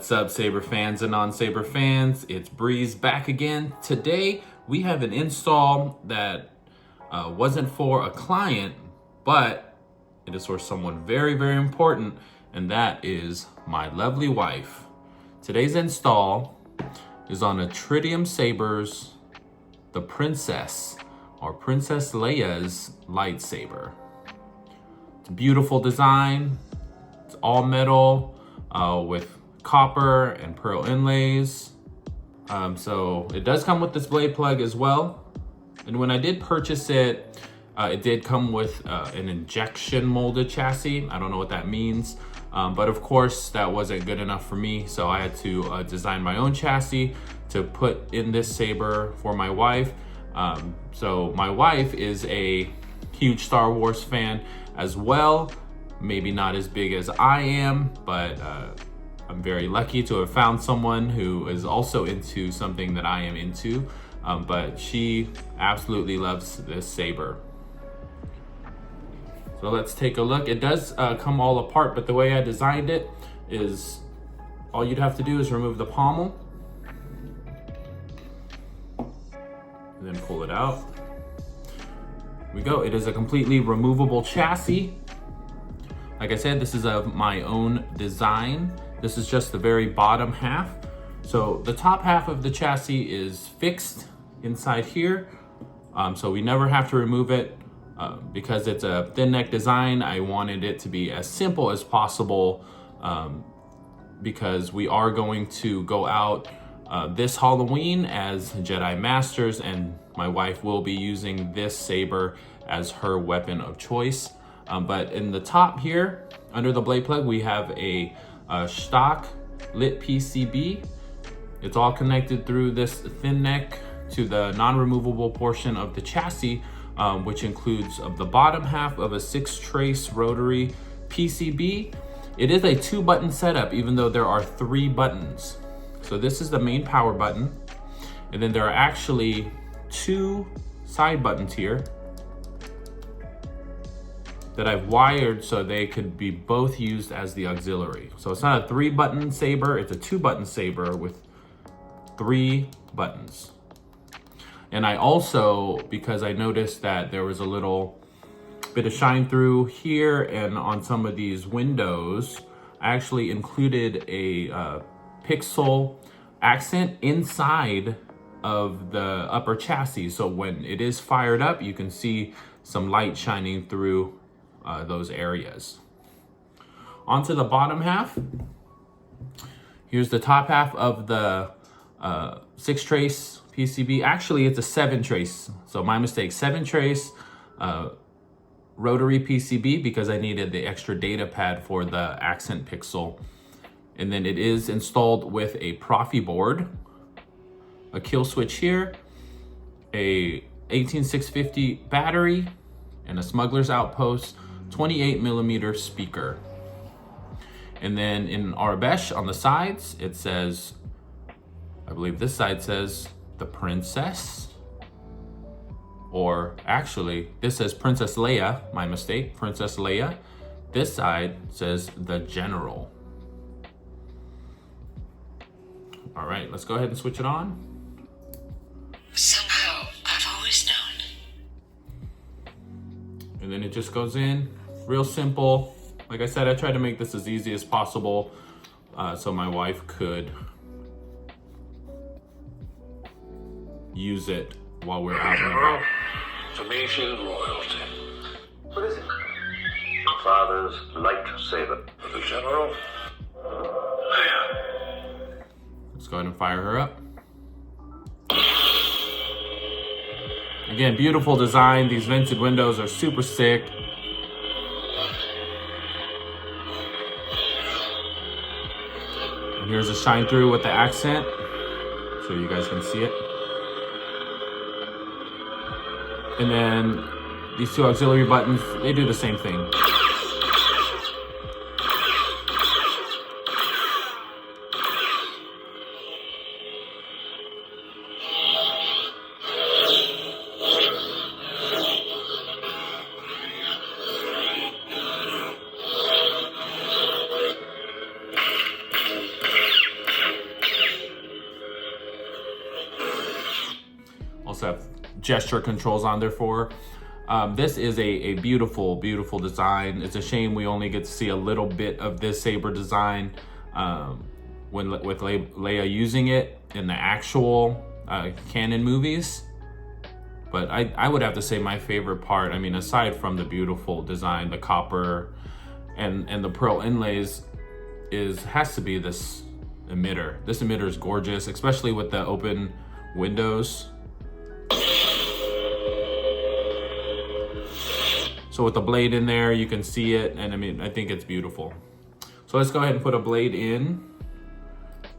What's up, Saber fans and non-Saber fans? It's Breeze back again. Today we have an install that wasn't for a client, but it is for someone very, very important, and that is my lovely wife. Today's install is on a Tritium Sabers, the Princess, or Princess Leia's lightsaber. It's a beautiful design. It's all metal with copper and pearl inlays. So it does come with this blade plug as well. And when I did purchase it, it did come with an injection molded chassis. I don't know what that means, but of course that wasn't good enough for me. So I had to design my own chassis to put in this saber for my wife. So my wife is a huge Star Wars fan as well. Maybe not as big as I am, but I'm very lucky to have found someone who is also into something that I am into. But she absolutely loves this saber. So let's take a look. It does come all apart, but the way I designed it is all you'd have to do is remove the pommel and then pull it out. Here we go. It is a completely removable chassis. Like I said, this is of my own design. This is just the very bottom half. So the top half of the chassis is fixed inside here. So we never have to remove it. Because it's a thin neck design, I wanted it to be as simple as possible, because we are going to go out this Halloween as Jedi Masters, and my wife will be using this saber as her weapon of choice. But in the top here, under the blade plug, we have a Shtok lit PCB. It's all connected through this thin neck to the non-removable portion of the chassis, which includes the bottom half of a 6-trace rotary PCB. It is a 2-button setup, even though there are 3 buttons. So this is the main power button, and then there are actually 2 side buttons here that I've wired so they could be both used as the auxiliary. So it's not a 3-button saber, it's a 2-button saber with 3 buttons. And I also, because I noticed that there was a little bit of shine through here and on some of these windows, I actually included a pixel accent inside of the upper chassis. So when it is fired up, you can see some light shining through those areas. Onto the bottom half. Here's the top half of the 6-trace PCB. Actually, it's a 7-trace. So my mistake, 7-trace rotary PCB, because I needed the extra data pad for the accent pixel. And then it is installed with a Proffie board, a kill switch here, a 18650 battery, and a Smuggler's Outpost 28mm speaker. And then in Arabesh on the sides, it says, I believe this side says the Princess, or actually this says Princess Leia, my mistake, Princess Leia. This side says the General. All right, let's go ahead and switch it on. Somehow, I've always known. And then it just goes in, real simple. Like I said, I tried to make this as easy as possible so my wife could use it while we're out and about. To me, she's royalty. What is it? Your father's lightsaber. The General? Leia. Let's go ahead and fire her up. Again, beautiful design. These vented windows are super sick. And here's a shine through with the accent, so you guys can see it. And then these 2 auxiliary buttons, they do the same thing. also have gesture controls on there for. This is a beautiful, beautiful design. It's a shame we only get to see a little bit of this saber design with Leia using it in the actual canon movies. But I would have to say my favorite part, I mean, aside from the beautiful design, the copper and the pearl inlays, has to be this emitter. This emitter is gorgeous, especially with the open windows. So with the blade in there, you can see it, and I mean, I think it's beautiful. So let's go ahead and put a blade in.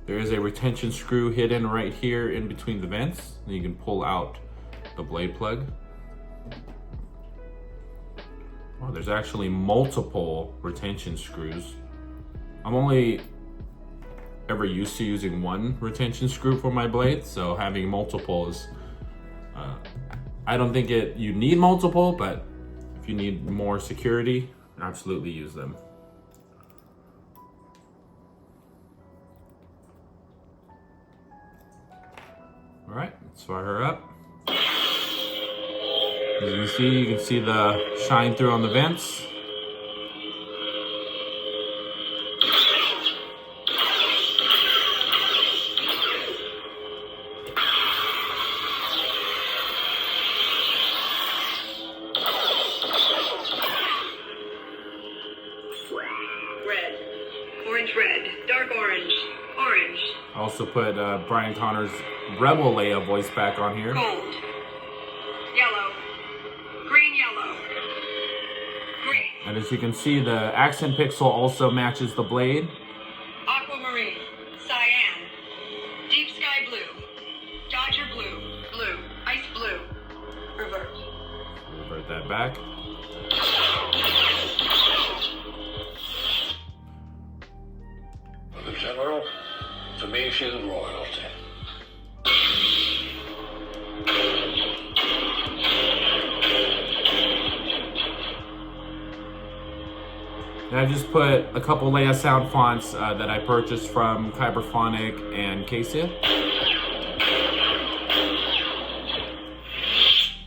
There is a retention screw hidden right here in between the vents, and you can pull out the blade plug. Oh, there's actually multiple retention screws. I'm only ever used to using one retention screw for my blade, so having multiple is, I don't think you need multiple, but if you need more security, absolutely use them. All right, let's fire her up. As you can see the shine through on the vents. Red, orange red, dark orange, orange. I also put Brian Connor's Rebel Leia voice back on here. Gold, yellow, green, yellow, green. And as you can see, the accent pixel also matches the blade. Aquamarine, cyan, deep sky blue, Dodger blue, blue, ice blue, revert. Revert that back. For the General, to me she's royalty. And I just put a couple Leia sound fonts that I purchased from Kyberphonic and Casey.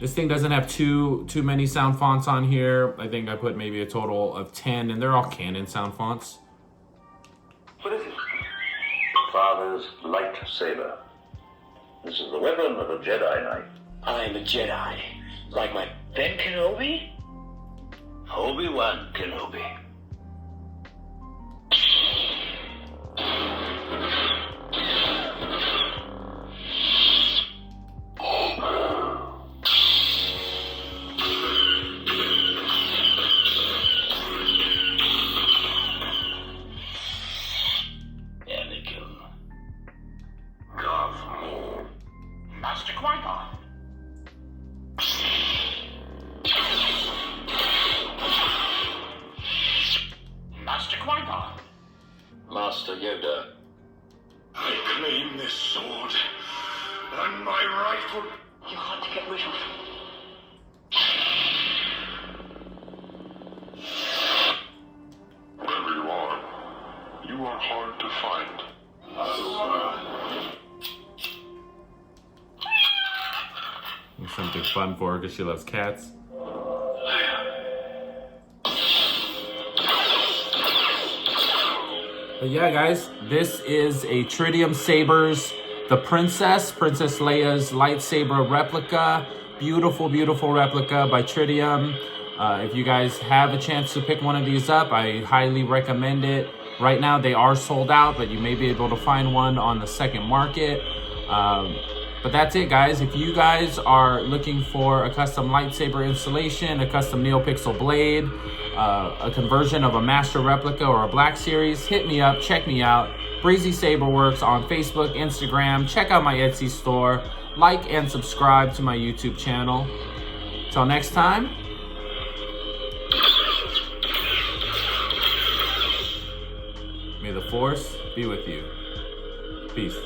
This thing doesn't have too many sound fonts on here. I think I put maybe a total of 10, and they're all canon sound fonts. What is it? Father's lightsaber. This is the weapon of a Jedi Knight. I'm a Jedi. Like my Ben Kenobi? Obi-Wan Kenobi. Master Qui-Gon. Master Qui-Gon. Master Yoda. I claim this sword and my rifle. You're hard to get rid of. Wherever you are hard to find. Something fun for her because she loves cats. But yeah, guys, this is a Tritium Sabers, the Princess Leia's lightsaber replica. Beautiful, beautiful replica by Tritium. If you guys have a chance to pick one of these up, I highly recommend it. Right now, they are sold out, but you may be able to find one on the second market. But that's it, guys. If you guys are looking for a custom lightsaber installation, a custom neopixel blade, a conversion of a master replica or a black series, hit me up, check me out. Breezy Saber Works on Facebook, Instagram. Check out my Etsy store. Like and subscribe to my YouTube channel. Till next time. May the Force be with you. Peace.